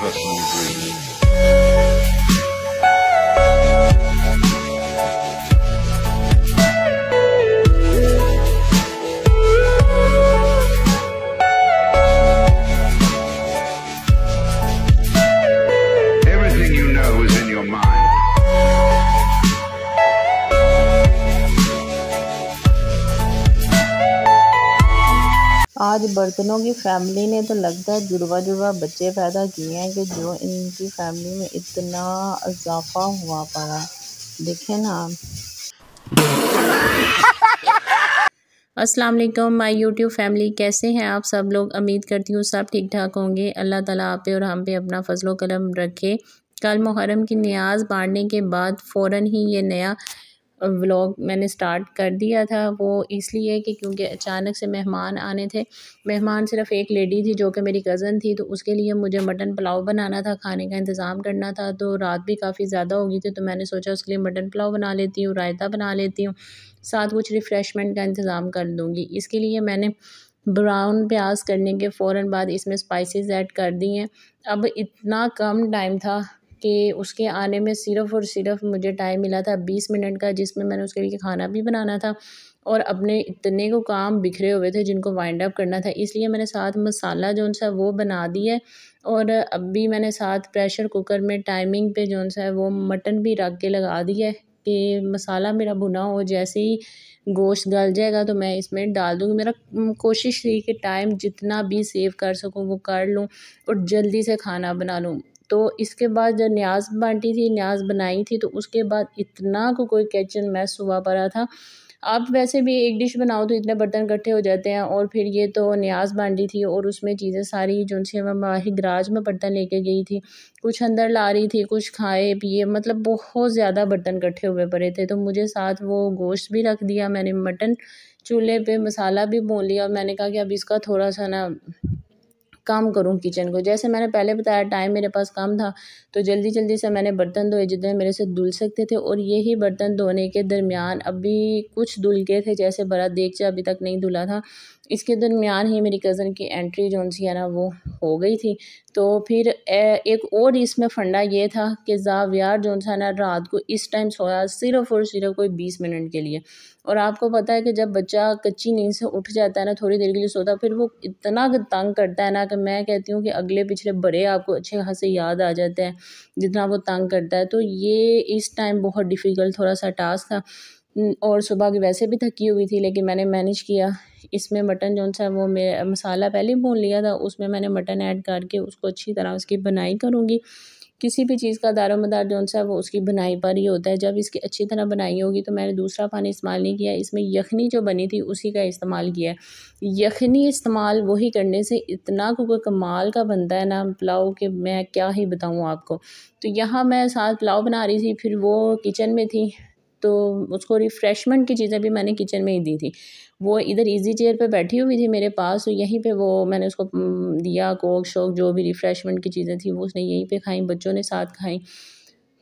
personal dreams. Everything you know is in your mind. आज बर्तनों की फैमिली ने तो लगता है जुड़वा जुड़वा बच्चे पैदा किए हैं कि जो इनकी फैमिली में इतना इजाफा हुआ पड़ा। देखें ना आप। अस्सलाम वालेकुम माय यूट्यूब फैमिली, कैसे हैं आप सब लोग। उम्मीद करती हूँ सब ठीक ठाक होंगे। अल्लाह ताला आप पे और हम पे अपना फजलो करम रखे। कल मुहर्रम की न्याज बांटने के बाद फ़ौरन ही ये नया व्लॉग मैंने स्टार्ट कर दिया था। वो इसलिए कि क्योंकि अचानक से मेहमान आने थे। मेहमान सिर्फ़ एक लेडी थी जो कि मेरी कज़न थी, तो उसके लिए मुझे मटन पुलाव बनाना था, खाने का इंतज़ाम करना था। तो रात भी काफ़ी ज़्यादा हो गई थी, तो मैंने सोचा उसके लिए मटन पुलाव बना लेती हूँ, रायता बना लेती हूँ, साथ कुछ रिफ़्रेशमेंट का इंतज़ाम कर लूँगी। इसके लिए मैंने ब्राउन प्याज करने के फ़ौरन बाद इसमें स्पाइसेस ऐड कर दी हैं। अब इतना कम टाइम था कि उसके आने में सिर्फ़ और सिर्फ मुझे टाइम मिला था 20 मिनट का, जिसमें मैंने उसके लिए खाना भी बनाना था और अपने इतने को काम बिखरे हुए थे जिनको वाइंड अप करना था। इसलिए मैंने साथ मसाला जो सा वो बना दिया है और अभी मैंने साथ प्रेशर कुकर में टाइमिंग पे जो सा है वो मटन भी रख के लगा दिया है कि मसाला मेरा भुना हो, जैसे ही गोश्त गल जाएगा तो मैं इसमें डाल दूँगी। मेरा कोशिश थी कि टाइम जितना भी सेव कर सकूँ वो कर लूँ और जल्दी से खाना बना लूँ। तो इसके बाद जब न्याज बांटी थी, न्याज बनाई थी, तो उसके बाद इतना कोई किचन मैस हुआ पड़ा था। आप वैसे भी एक डिश बनाओ तो इतने बर्तन इकट्ठे हो जाते हैं, और फिर ये तो न्याज बांटी थी और उसमें चीज़ें सारी जो सी मैं बाहर गराज में बर्तन लेके गई थी, कुछ अंदर ला रही थी, कुछ खाए पिए, मतलब बहुत ज़्यादा बर्तन इकट्ठे हुए पड़े थे। तो मुझे साथ वो गोश्त भी रख दिया, मैंने मटन चूल्हे पे मसाला भी भून लिया और मैंने कहा कि अब इसका थोड़ा सा ना काम करूँ किचन को। जैसे मैंने पहले बताया टाइम मेरे पास कम था, तो जल्दी जल्दी से मैंने बर्तन धोए जितने मेरे से धुल सकते थे। और यही बर्तन धोने के दरमियान अभी कुछ धुल गए थे, जैसे बड़ा देगचा अभी तक नहीं धुला था। इसके दरमियान ही मेरी कज़न की एंट्री जो सी है ना वो हो गई थी। तो फिर एक और इसमें फंडा ये था कि ज़ावियार जो सा ना रात को इस टाइम सोया सिर्फ़ और सिर्फ कोई 20 मिनट के लिए। और आपको पता है कि जब बच्चा कच्ची नींद से उठ जाता है ना, थोड़ी देर के लिए सोता है, फिर वो इतना तंग करता है ना कि मैं कहती हूँ कि अगले पिछले बड़े आपको अच्छे खासे याद आ जाते हैं जितना वो तंग करता है। तो ये इस टाइम बहुत डिफ़िकल्ट थोड़ा सा टास्क था। और सुबह की वैसे भी थकी हुई थी, लेकिन मैंने मैनेज किया। इसमें मटन जो सा वो मैं मसाला पहले भून लिया था, उसमें मैंने मटन ऐड करके उसको अच्छी तरह उसकी बनाई करूँगी। किसी भी चीज़ का दारोमदार जो सा वो उसकी बनाई पर ही होता है। जब इसकी अच्छी तरह बनाई होगी तो मैंने दूसरा पानी इस्तेमाल नहीं किया, इसमें यखनी जो बनी थी उसी का इस्तेमाल किया है। यखनी इस्तेमाल वही करने से इतना कोई कमाल का बनता है ना पुलाव कि मैं क्या ही बताऊँ आपको। तो यहाँ मैं साथ पुलाव बना रही थी, फिर वो किचन में थी, तो उसको रिफ़्रेशमेंट की चीज़ें भी मैंने किचन में ही दी थी। वो इधर इज़ी चेयर पे बैठी हुई थी मेरे पास, तो यहीं पे वो मैंने उसको दिया, कोक शोक जो भी रिफ़्रेशमेंट की चीज़ें थी वो उसने यहीं पे खाई, बच्चों ने साथ खाई।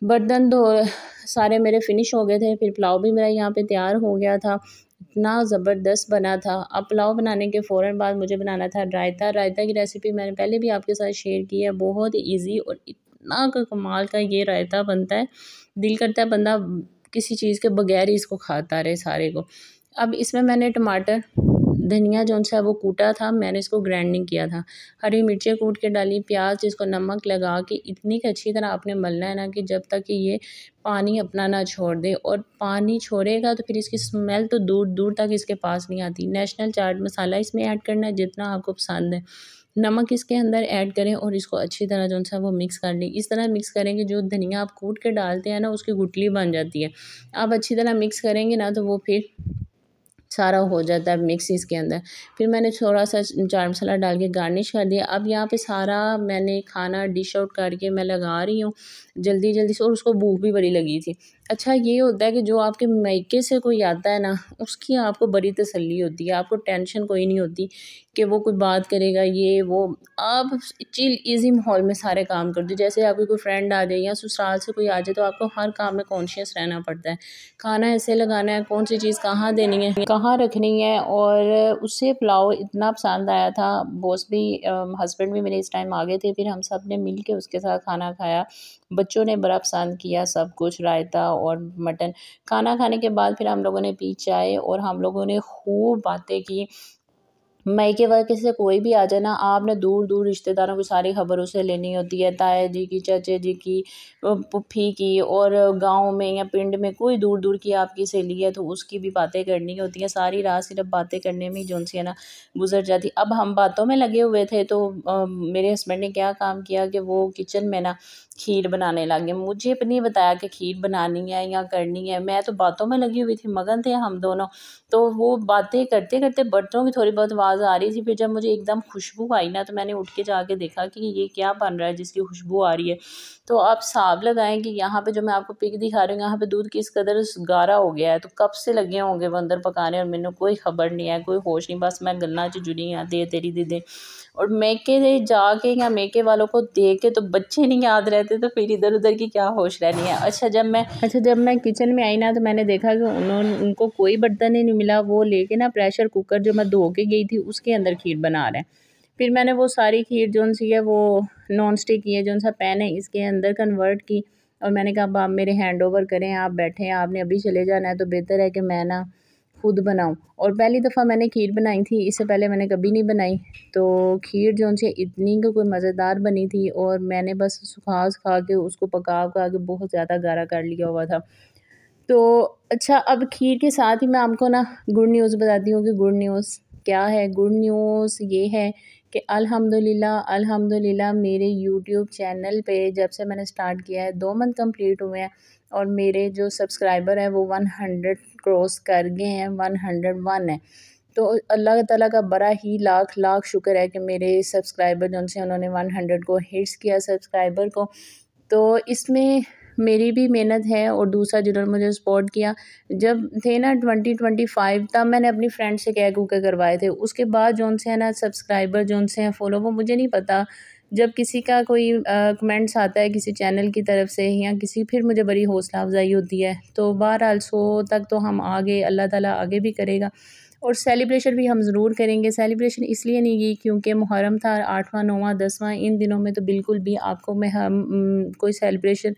बर्तन तो सारे मेरे फ़िनिश हो गए थे, फिर पुलाव भी मेरा यहाँ पे तैयार हो गया था। इतना ज़बरदस्त बना था। अब पुलाव बनाने के फ़ौरन बाद मुझे बनाना था रायता। रायता की रेसिपी मैंने पहले भी आपके साथ शेयर की है। बहुत ईज़ी और इतना कमाल का ये रायता बनता है, दिल करता है बंदा किसी चीज़ के बगैर ही इसको खाता रहे सारे को। अब इसमें मैंने टमाटर, धनिया जो सा वो कूटा था, मैंने इसको ग्राइंडिंग किया था, हरी मिर्चें कूट के डाली, प्याज जिसको नमक लगा के इतनी अच्छी तरह आपने मलना है ना कि जब तक कि ये पानी अपना ना छोड़ दे। और पानी छोड़ेगा तो फिर इसकी स्मेल तो दूर दूर तक इसके पास नहीं आती। नेशनल चाट मसाला इसमें ऐड करना है जितना आपको पसंद है, नमक इसके अंदर ऐड करें और इसको अच्छी तरह जो सा वो मिक्स कर लें। इस तरह मिक्स करेंगे जो धनिया आप कूट के डालते हैं ना उसकी गुठली बन जाती है। आप अच्छी तरह मिक्स करेंगे ना तो वो फिर सारा हो जाता है मिक्स इसके अंदर। फिर मैंने थोड़ा सा चाट मसाला डाल के गार्निश कर दिया। अब यहाँ पे सारा मैंने खाना डिश आउट करके मैं लगा रही हूँ जल्दी जल्दी से, और उसको भूख भी बड़ी लगी थी। अच्छा ये होता है कि जो आपके मायके से कोई आता है ना, उसकी आपको बड़ी तसल्ली होती है, आपको टेंशन कोई नहीं होती कि वो कोई बात करेगा ये वो। आप चिल ईज़ी माहौल में सारे काम करते हो। जैसे आपकी कोई फ्रेंड आ जाए या ससुराल से कोई आ जाए तो आपको हर काम में कॉन्शियस रहना पड़ता है। खाना ऐसे लगाना है, कौन सी चीज़ कहाँ देनी है, कहाँ रखनी है। और उससे पुलाव इतना पसंद आया था, बॉस भी हस्बैंड भी मेरे इस टाइम आ गए थे, फिर हम सब ने मिल के उसके साथ खाना खाया। बच्चों ने बड़ा पसंद किया सब कुछ, रायता और मटन। खाना खाने के बाद फिर हम लोगों ने पी चाय और हम लोगों ने खूब बातें की। मायके वायके से कोई भी आ जाए ना, आपने दूर दूर रिश्तेदारों की सारी खबर उससे लेनी होती है, ताया जी की, चाचे जी की, पुप्पी की। और गांव में या पिंड में कोई दूर दूर की आपकी सहेली है तो उसकी भी बातें करनी होती हैं। सारी रात सिर्फ बातें करने में ही जो सी है ना गुजर जाती। अब हम बातों में लगे हुए थे तो मेरे हस्बैंड ने क्या काम किया कि वो किचन में ना खीर बनाने लगे। मुझे नहीं बताया कि खीर बनानी है या करनी है, मैं तो बातों में लगी हुई थी, मगन थे हम दोनों। तो वो बातें करते करते बर्तनों की थोड़ी बहुत आवाज़ आ रही थी। फिर जब मुझे एकदम खुशबू आई ना तो मैंने उठ के जाके देखा कि ये क्या बन रहा है जिसकी खुशबू आ रही है। तो आप हिसाब लगाएं कि यहाँ पे जो मैं आपको पिक दिखा रही हूँ, यहाँ पे दूध किस कदर गाढ़ा हो गया है। तो कब से लगे होंगे वो अंदर पकाने और मैंने कोई खबर नहीं है, कोई होश नहीं, बस मैं गल्ला च जुड़ी हाँ दे तेरी दीदे। और मैके दे जाके या मैके वालों को देख के तो बच्चे नहीं याद रहते, तो फिर इधर उधर की क्या होश रहनी है। अच्छा जब मैं किचन में आई ना तो मैंने देखा कि उनको कोई बर्तन ही नहीं मिला। वो लेके ना प्रेशर कुकर जो मैं धो के गई थी उसके अंदर खीर बना रहे हैं। फिर मैंने वो सारी खीर जो सी है वो नॉन स्टिक की है, जो सा पैन है इसके अंदर कन्वर्ट की। और मैंने कहा अब आप मेरे हैंड ओवर करें, आप बैठे हैं, आपने अभी चले जाना है तो बेहतर है कि मैं ना खुद बनाऊं। और पहली दफ़ा मैंने खीर बनाई थी, इससे पहले मैंने कभी नहीं बनाई। तो खीर जो सी इतनी कोई मज़ेदार बनी थी और मैंने बस सुखा के उसको पका के बहुत ज़्यादा गाढ़ा कर लिया हुआ था। तो अच्छा, अब खीर के साथ ही मैं आपको ना गुड न्यूज़ बताती हूँ कि गुड न्यूज़ क्या है। गुड न्यूज़ ये है कि अल्हम्दुलिल्लाह मेरे यूट्यूब चैनल पे जब से मैंने स्टार्ट किया है 2 मंथ कंप्लीट हुए हैं और मेरे जो सब्सक्राइबर हैं वो 100 क्रॉस कर गए हैं, 101 है। तो अल्लाह ताला का बड़ा ही लाख लाख शुक्र है कि मेरे सब्सक्राइबर जो से उन्होंने 100 को हिट्स किया सब्सक्राइबर को। तो इसमें मेरी भी मेहनत है और दूसरा जिन्होंने मुझे सपोर्ट किया जब थे ना 2025, तब मैंने अपनी फ्रेंड से कह कूके करवाए थे। उसके बाद जो से है ना सब्सक्राइबर जो से हैं फॉलो, वो मुझे नहीं पता। जब किसी का कोई कमेंट्स आता है किसी चैनल की तरफ से या किसी, फिर मुझे बड़ी हौसला अफजाई होती है। तो बहरहाल 100 तक तो हम आगे, अल्लाह ताला आगे भी करेगा। और सेलिब्रेशन भी हम ज़रूर करेंगे। सेलिब्रेशन इसलिए नहीं की क्योंकि मुहर्रम था 8वां 9वां 10वां, इन दिनों में तो बिल्कुल भी आपको मैं कोई सेलिब्रेशन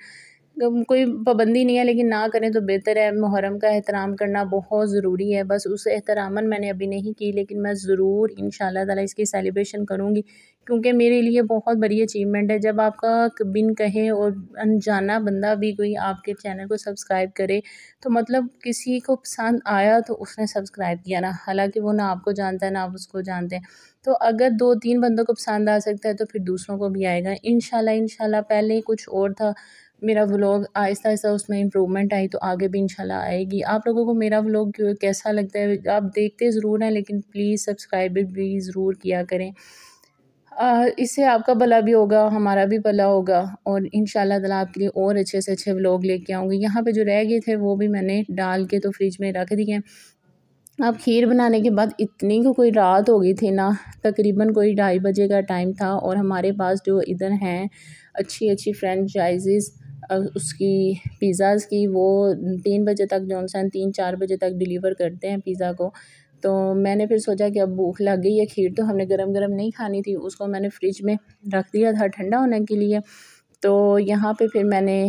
कोई पाबंदी नहीं है, लेकिन ना करें तो बेहतर है। मुहर्रम का एहतराम करना बहुत ज़रूरी है। बस उस एहतरामन मैंने अभी नहीं की, लेकिन मैं ज़रूर इंशाल्लाह ताला इसकी सेलिब्रेशन करूँगी क्योंकि मेरे लिए बहुत बड़ी अचीवमेंट है जब आपका बिन कहे और अनजाना बंदा भी कोई आपके चैनल को सब्सक्राइब करे। तो मतलब किसी को पसंद आया तो उसने सब्सक्राइब किया ना, हालांकि वो ना आपको जानता है ना आप उसको जानते हैं। तो अगर 2-3 बंदों को पसंद आ सकता है तो फिर दूसरों को भी आएगा इंशाल्लाह। पहले कुछ और था मेरा व्लॉग, आहिस्ता आहिस्ता उसमें इम्प्रूवमेंट आई तो आगे भी इंशाल्लाह आएगी। आप लोगों को मेरा व्लॉग कैसा लगता है? आप देखते ज़रूर हैं लेकिन प्लीज़ सब्सक्राइब भी ज़रूर किया करें। इससे आपका भला भी होगा, हमारा भी भला होगा और इंशाल्लाह ताला आपके लिए और अच्छे से अच्छे व्लॉग लेके आऊँगी। यहाँ पे जो रह गए थे वो भी मैंने डाल के तो फ्रिज में रख दिए। अब खीर बनाने के बाद इतनी कोई रात हो गई थी ना, तकरीबन कोई 2:30 बजे का टाइम था और हमारे पास जो इधर हैं अच्छी फ्रेंचाइजीज़ उसकी पिज़्ज़ाज़ की, वो 3 बजे तक जो सन 3-4 बजे तक डिलीवर करते हैं पिज़्ज़ा को। तो मैंने फिर सोचा कि अब भूख लग गई है, खीर तो हमने गरम गरम नहीं खानी थी, उसको मैंने फ्रिज में रख दिया था ठंडा होने के लिए। तो यहाँ पे फिर मैंने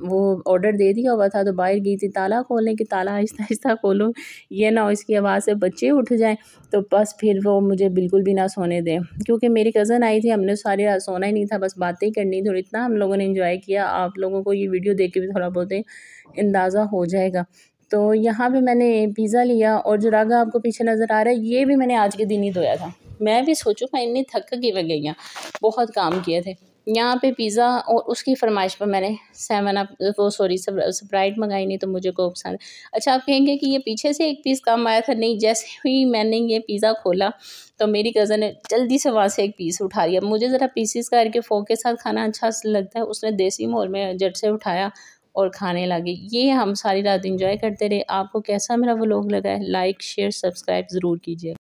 वो ऑर्डर दे दिया हुआ था तो बाहर गई थी ताला खोलने की, ताला आहिस्ता आहिस्ता खोलो, ये ना हो इसकी आवाज़ से बच्चे उठ जाएं। तो बस फिर वो मुझे बिल्कुल भी ना सोने दें क्योंकि मेरी कज़न आई थी, हमने सारी रात सोना ही नहीं था, बस बातें ही करनी थी और इतना हम लोगों ने एंजॉय किया। आप लोगों को ये वीडियो देख के भी थोड़ा बहुत अंदाज़ा हो जाएगा। तो यहाँ पे मैंने पिज़्ज़ा लिया और जो रागा आपको पीछे नज़र आ रहा है ये भी मैंने आज के दिन ही धोया था। मैं भी सोचूँ मैं इतनी थक के मैं गई, बहुत काम किए थे। यहाँ पे पिज़्ज़ा और उसकी फरमाइश पर मैंने 7 अप वो सॉरी स्प्राइट मंगाई, नहीं तो मुझे को पसंद। अच्छा, आप कहेंगे कि ये पीछे से एक पीस कम आया था, नहीं, जैसे ही मैंने ये पिज़्ज़ा खोला तो मेरी कज़न ने जल्दी से वहाँ से एक पीस उठा लिया। मुझे ज़रा पीसेस करके फोक के साथ खाना अच्छा लगता है, उसने देसी माहौल में झट से उठाया और खाने लगे। ये हम सारी रात इंजॉय करते रहे। आपको कैसा मेरा व्लॉग लगा है? लाइक शेयर सब्सक्राइब ज़रूर कीजिए।